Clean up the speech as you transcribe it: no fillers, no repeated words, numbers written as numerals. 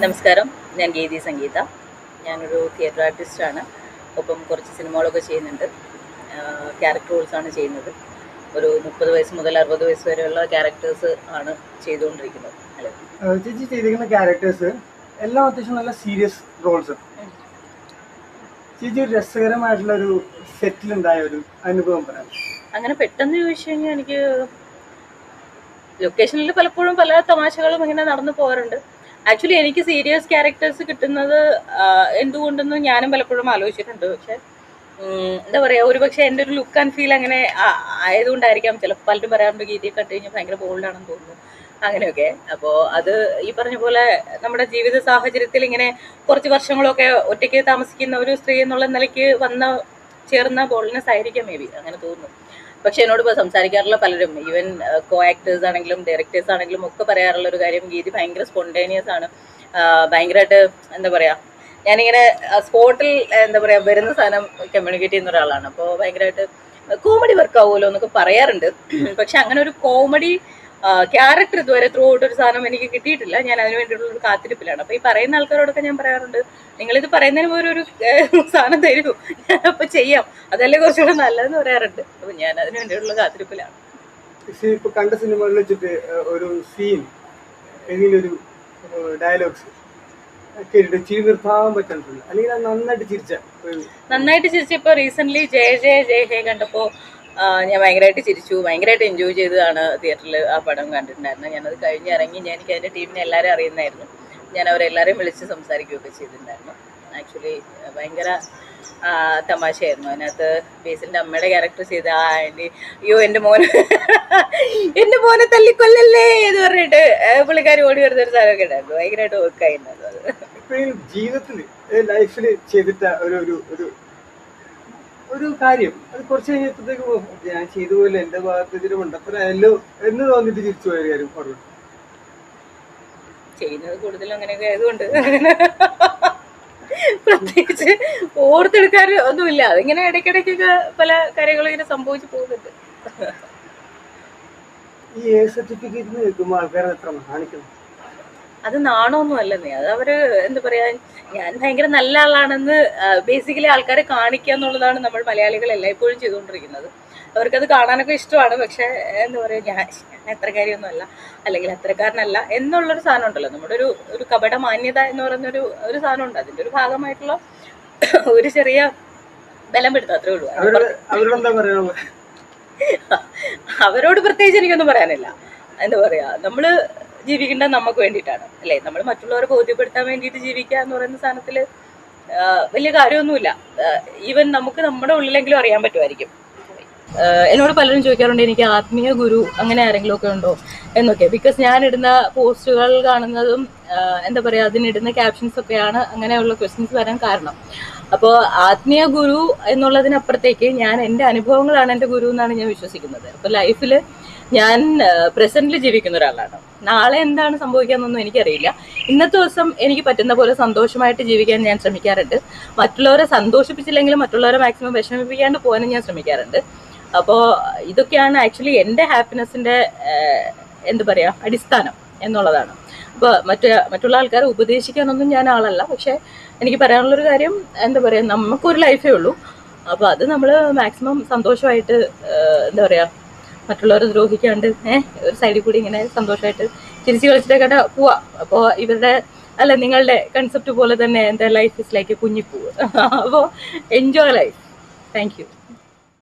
നമസ്കാരം, ഞാൻ ഗീതി സംഗീത. ഞാനൊരു തിയേറ്റർ ആർട്ടിസ്റ്റാണ്. ഒപ്പം കുറച്ച് സിനിമകളൊക്കെ ചെയ്യുന്നുണ്ട്. ക്യാരക്ടർ റോൾസാണ് ചെയ്യുന്നത്. ഒരു 30 വയസ്സ് മുതൽ 60 വയസ്സ് വരെയുള്ള ക്യാരക്ടേഴ്സ് ആണ് ചെയ്തുകൊണ്ടിരിക്കുന്നത്. ഹലോ. ചേച്ചി ചെയ്തിരിക്കുന്ന ക്യാരക്ടേഴ്സ് എല്ലാം അത്യാവശ്യം നല്ല സീരിയസ് റോൾസ്. ചേച്ചി ഒരു രസകരമായിട്ടുള്ള ഒരു സെറ്റിലുണ്ടായ ഒരു അനുഭവം പറയാം. അങ്ങനെ പെട്ടെന്ന് ചോദിച്ചു കഴിഞ്ഞാൽ എനിക്ക് ലൊക്കേഷനിൽ പലപ്പോഴും പല തമാശകളും ഇങ്ങനെ നടന്നു പോകാറുണ്ട്. ആക്ച്വലി എനിക്ക് സീരിയസ് ക്യാരക്ടേഴ്സ് കിട്ടുന്നത് എന്തുകൊണ്ടെന്ന് ഞാനും പലപ്പോഴും ആലോചിച്ചിട്ടുണ്ട്. പക്ഷെ എന്താ പറയുക, ഒരുപക്ഷെ എൻ്റെ ഒരു ലുക്ക് ആൻഡ് ഫീൽ അങ്ങനെ ആയതുകൊണ്ടായിരിക്കാം. ചിലപ്പോൾ പലരും പറയാറുണ്ട് ഗീതയെ കണ്ടു കഴിഞ്ഞാൽ ഭയങ്കര ബോൾഡാണെന്ന് തോന്നുന്നു, അങ്ങനെയൊക്കെ. അപ്പോൾ അത് ഈ പറഞ്ഞ പോലെ നമ്മുടെ ജീവിത സാഹചര്യത്തിൽ ഇങ്ങനെ കുറച്ച് വർഷങ്ങളൊക്കെ ഒറ്റയ്ക്ക് താമസിക്കുന്ന ഒരു സ്ത്രീ എന്നുള്ള നിലയ്ക്ക് ചേർന്ന ബോൾഡ്നെസ് ആയിരിക്കാം, മേ ബി അങ്ങനെ തോന്നുന്നു. പക്ഷെ എന്നോട് ഇപ്പോൾ സംസാരിക്കാറുള്ള പലരും, ഈവൻ കോ ആക്ടേഴ്സ് ആണെങ്കിലും ഡയറക്ടേഴ്സ് ആണെങ്കിലും ഒക്കെ പറയാറുള്ള ഒരു കാര്യം, ഗീതി ഭയങ്കര സ്പോണ്ടേനിയസ് ആണ്, ഭയങ്കരമായിട്ട് എന്താ പറയുക, ഞാനിങ്ങനെ സ്പോട്ടിൽ എന്താ പറയുക വരുന്ന സാധനം കമ്മ്യൂണിക്കേറ്റ് ചെയ്യുന്ന ഒരാളാണ്. അപ്പോൾ ഭയങ്കരമായിട്ട് കോമഡി വർക്ക് ആവുമല്ലോ എന്നൊക്കെ പറയാറുണ്ട്. പക്ഷെ അങ്ങനെ ഒരു കോമഡി ക്യാരക്ടർ ഇതുവരെ ത്രൂ ഔട്ട് ഒരു സാധനം എനിക്ക് കിട്ടിയിട്ടില്ല. ഞാൻ അതിന് വേണ്ടിയിട്ടുള്ള ഒരു കാത്തിരിപ്പിലാണ്. അപ്പോൾ ഈ പറയുന്ന ആൾക്കാരോടൊക്കെ ഞാൻ പറയാറുണ്ട്, നിങ്ങളിത് പറയുന്നതിന് പോലെ ഒരു സാധനം തരൂ, ഞാനപ്പോൾ ചെയ്യാം, അതല്ലേ കുറച്ചുകൂടെ നല്ലതെന്ന് പറയാറുണ്ട്. അപ്പോൾ ഞാൻ അതിന് വേണ്ടിയിട്ടുള്ള കാത്തിരിപ്പിലാണ്. ഇപ്പൊ കണ്ട സിനിമകളിൽ വെച്ചിട്ട് ഒരു സീൻ, ഏതെങ്കിലും ഒരു ഡയലോഗ്സ് കേട്ടിട്ട് ചിരി നിർത്താൻ പറ്റുന്നില്ല, അല്ലെങ്കിൽ നന്നായിട്ട് ചിരിച്ച ഇപ്പോൾ റീസെന്റ് ജയ ജയ ജയ ഹേ കണ്ടപ്പോൾ ഞാൻ ഭയങ്കരമായിട്ട് ചിരിച്ചു, ഭയങ്കരമായിട്ട് എൻജോയ് ചെയ്തതാണ് തിയേറ്ററിൽ ആ പടം കണ്ടിട്ടുണ്ടായിരുന്നത്. ഞാനത് കഴിഞ്ഞിറങ്ങി എനിക്ക് അതിൻ്റെ ടീമിനെ എല്ലാവരും അറിയുന്നതായിരുന്നു. ഞാൻ അവരെല്ലാവരെയും വിളിച്ച് സംസാരിക്കുകയൊക്കെ ചെയ്തിട്ടുണ്ടായിരുന്നു. ആക്ച്വലി ഭയങ്കര തമാശയായിരുന്നു. അതിനകത്ത് ബേസിലിൻ്റെ അമ്മയുടെ ക്യാരക്ടർ ചെയ്ത ആ ആൻറ്റി, അയ്യോ എൻ്റെ മോനെ തല്ലിക്കൊല്ലല്ലേ എന്ന് പറഞ്ഞിട്ട് പുള്ളിക്കാർ ഓടി വരുന്നൊരു സാധനമൊക്കെ ഉണ്ടായിരുന്നു. ഭയങ്കരമായിട്ട് വർക്കായിരുന്നു അത്. ജീവിതത്തിൽ ലൈഫിൽ ചെയ്തിട്ട ഒരു കാര്യം അത് കുറച്ച് കഴിഞ്ഞപ്പോഴത്തേക്ക് ഞാൻ ചെയ്ത പോലെ എന്റെ ഭാഗത്ത് ഇതിന് മണ്ടത്തരല്ലോ എന്ന് തോന്നിട്ട് തിരിച്ചു പോയ കാര്യം പറഞ്ഞു. ചെയ്യുന്നത് കൂടുതലും അങ്ങനെയൊക്കെ ആയതുകൊണ്ട് പ്രത്യേകിച്ച് ഓർത്തെടുക്കാൻ ഒന്നുമില്ല. അതിങ്ങനെ ഇടയ്ക്കിടയ്ക്കൊക്കെ പല കാര്യങ്ങളും ഇങ്ങനെ സംഭവിച്ചു പോകുന്നുണ്ട്. ഈ സർട്ടിഫിക്കറ്റ് കേൾക്കുമ്പോൾ ആൾക്കാരെ എത്ര കാണിക്കണം? അത് നാണമൊന്നും അല്ലെന്നേ, അത് അവര് എന്താ പറയാ, ഞാൻ ഭയങ്കര നല്ല ആളാണെന്ന് ബേസിക്കലി ആൾക്കാരെ കാണിക്കുക എന്നുള്ളതാണ് നമ്മൾ മലയാളികൾ എല്ലായ്പ്പോഴും ചെയ്തുകൊണ്ടിരിക്കുന്നത്. അവർക്കത് കാണാനൊക്കെ ഇഷ്ടമാണ്. പക്ഷെ എന്താ പറയുക, ഞാൻ അത്രക്കാരിയൊന്നും അല്ല, അല്ലെങ്കിൽ അത്രക്കാരനല്ല എന്നുള്ളൊരു സാധനം ഉണ്ടല്ലോ, നമ്മുടെ ഒരു കപട മാന്യത എന്ന് പറയുന്നൊരു സാധനം ഉണ്ട്. അതിൻ്റെ ഒരു ഭാഗമായിട്ടുള്ള ഒരു ചെറിയ ബലം പെടുത്തുക, അത്രേ ഉള്ളൂ. അവരോട് പ്രത്യേകിച്ച് എനിക്കൊന്നും പറയാനില്ല. എന്താ പറയാ, നമ്മള് ജീവിക്കേണ്ടത് നമുക്ക് വേണ്ടിയിട്ടാണ് അല്ലേ? നമ്മൾ മറ്റുള്ളവരെ ബോധ്യപ്പെടുത്താൻ വേണ്ടിയിട്ട് ജീവിക്കുക എന്ന് പറയുന്ന സാധനത്തിൽ വലിയ കാര്യമൊന്നുമില്ല. ഈവൻ നമുക്ക് നമ്മുടെ ഉള്ളിലെങ്കിലും അറിയാൻ പറ്റുമായിരിക്കും. എന്നോട് പലരും ചോദിക്കാറുണ്ട്, എനിക്ക് ആത്മീയ ഗുരു അങ്ങനെ ആരെങ്കിലും ഒക്കെ ഉണ്ടോ എന്നൊക്കെ. ബിക്കോസ് ഞാനിടുന്ന പോസ്റ്റുകൾ കാണുന്നതും എന്താ പറയുക, അതിനിടുന്ന ക്യാപ്ഷൻസ് ഒക്കെയാണ് അങ്ങനെയുള്ള ക്വസ്റ്റ്യൻസ് വരാൻ കാരണം. അപ്പോൾ ആത്മീയ ഗുരു എന്നുള്ളതിനപ്പുറത്തേക്ക് ഞാൻ എൻ്റെ അനുഭവങ്ങളാണ് എൻ്റെ ഗുരു എന്നാണ് ഞാൻ വിശ്വസിക്കുന്നത്. അപ്പോൾ ലൈഫിൽ ഞാൻ പ്രസന്റിൽ ജീവിക്കുന്ന ഒരാളാണ്. നാളെ എന്താണ് സംഭവിക്കാന്നൊന്നും എനിക്കറിയില്ല. ഇന്നത്തെ ദിവസം എനിക്ക് പറ്റുന്ന പോലെ സന്തോഷമായിട്ട് ജീവിക്കാൻ ഞാൻ ശ്രമിക്കാറുണ്ട്. മറ്റുള്ളവരെ സന്തോഷിപ്പിച്ചില്ലെങ്കിലും മറ്റുള്ളവരെ മാക്സിമം വിഷമിപ്പിക്കാണ്ട് പോകാനും ഞാൻ ശ്രമിക്കാറുണ്ട്. അപ്പോൾ ഇതൊക്കെയാണ് ആക്ച്വലി എൻ്റെ ഹാപ്പിനെസ്സിൻ്റെ എന്താ പറയുക അടിസ്ഥാനം എന്നുള്ളതാണ്. അപ്പോൾ മറ്റുള്ള ആൾക്കാരെ ഉപദേശിക്കാനൊന്നും ഞാൻ ആളല്ല. പക്ഷേ എനിക്ക് പറയാനുള്ളൊരു കാര്യം, എന്താ പറയുക, നമുക്കൊരു ലൈഫേ ഉള്ളൂ. അപ്പോൾ അത് നമ്മൾ മാക്സിമം സന്തോഷമായിട്ട് എന്താ പറയുക, മറ്റുള്ളവരെ ദ്രോഹിക്കാണ്ട് ഒരു സൈഡിൽ കൂടി ഇങ്ങനെ സന്തോഷമായിട്ട് ചിരിച്ച് കളിച്ചിട്ടൊക്കെ പോവാം. അപ്പോൾ നിങ്ങളുടെ കൺസെപ്റ്റ് പോലെ തന്നെ എൻ്റെ ലൈഫ് ഇസ് ലൈക്ക് കുഞ്ഞിപ്പൂവ്. അപ്പോൾ എൻജോയ് ലൈഫ്. Thank you.